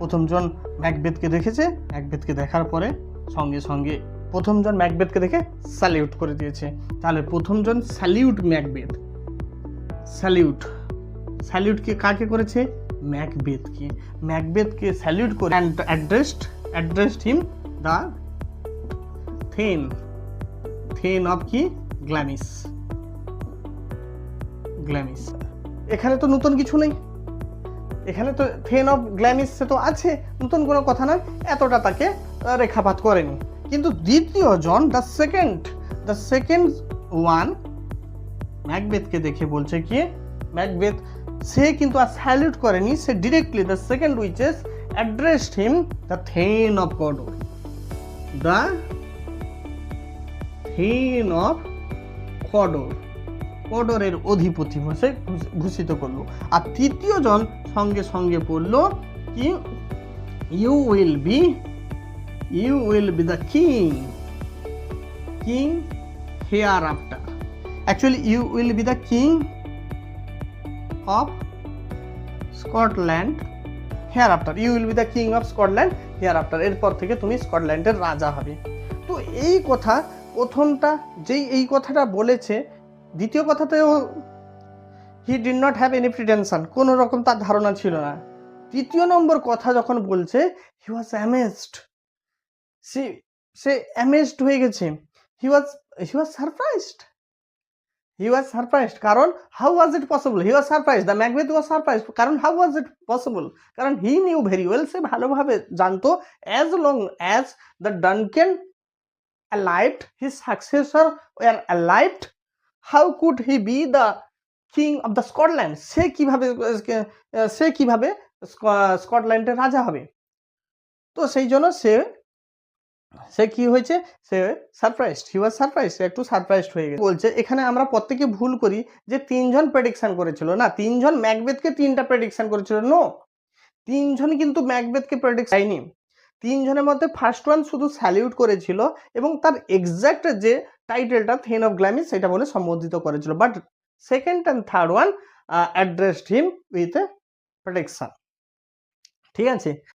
প্রথমজন ম্যাকবেথকে দেখেছে, ম্যাকবেথকে দেখার পরে সঙ্গে সঙ্গে প্রথমজন ম্যাকবেথকে দেখে স্যালিউট করে দিয়েছে। তাহলে প্রথমজন স্যালিউট ম্যাকবেথ, স্যালিউটকে কাকে করেছে? ম্যাকবেথকে। ম্যাকবেথকে স্যালিউট করে and addressed him the thane of কি? গ্ল্যামিস। এখানে তো নতুন কিছু নেই, এখানে তো থেন অফ গ্ল্যামিস তো আছে, নতুন কোনো কথা নয়, এতটা তাকে রেখাপাত করেনি। কিন্তু দ্বিতীয় জন দ্য সেকেন্ড ওয়ান ম্যাকবেথকে দেখে বলছে কি, ম্যাকবেথ সে কিন্তু আর স্যালিউট করেনি, সে directly the second witches addressed him the thane of Cawdor, the thane of Cawdor, কডরের অধিপতি বসে ঘোষিত করলো। আর তৃতীয় জন সঙ্গে সঙ্গে বলল কি, you will be the king hereafter. Actually you will be the king of Scotland hereafter, you will be the king of Scotland hereafter, এরপর থেকে তুমি স্কটল্যান্ডের রাজা হবে। তো এই কথা প্রথমটা যেই এই কথাটা বলেছে, দ্বিতীয় কথাতেও he did not have any pretension, কোনো রকম তার ধারণা ছিল না। তৃতীয় নম্বর কথা যখন বলছে, হি ওয়াজ অ্যামেজড, সে অ্যামেজড হয়ে গেছে, হি ওয়াজ সারপ্রাইজড, কারণ how was it possible, he was surprised, the Macbeth was surprised, কারণ হাউ ওয়াজ ইট পসিবল, কারণ হি নিউ ভেরি ওয়েল, সে ভালোভাবে জানতো, as long as the Duncan alive, his successor were alive, how could he be the king of the Scotland, সে কিভাবে স্কটল্যান্ডের রাজা হবে। তো সেই জন্য সে কি হয়েছে, সে সারপ্রাইজড, হি ওয়াজ সারপ্রাইজড, সে একটু সারপ্রাইজড হয়ে গেছে। বলছে এখানে আমরা প্রত্যেকে ভুল করি যে তিনজন প্রেডিকশন করেছিল, না, তিনজন ম্যাকবেথকে তিনটা প্রেডিকশন করেছিল, নো, তিনজন কিন্তু ম্যাকবেথকে প্রেডিকশন দেয়নি। তিনজনের মধ্যে ফার্স্ট ওয়ান শুধু স্যালিউট করেছিল এবং তার এক্সাক্ট যে টাইটেলটা থেন অফ গ্ল্যামিস সেটা বলে সম্বোধিত করেছিল, but second and third one addressed him with a prediction. ঠিক আছে।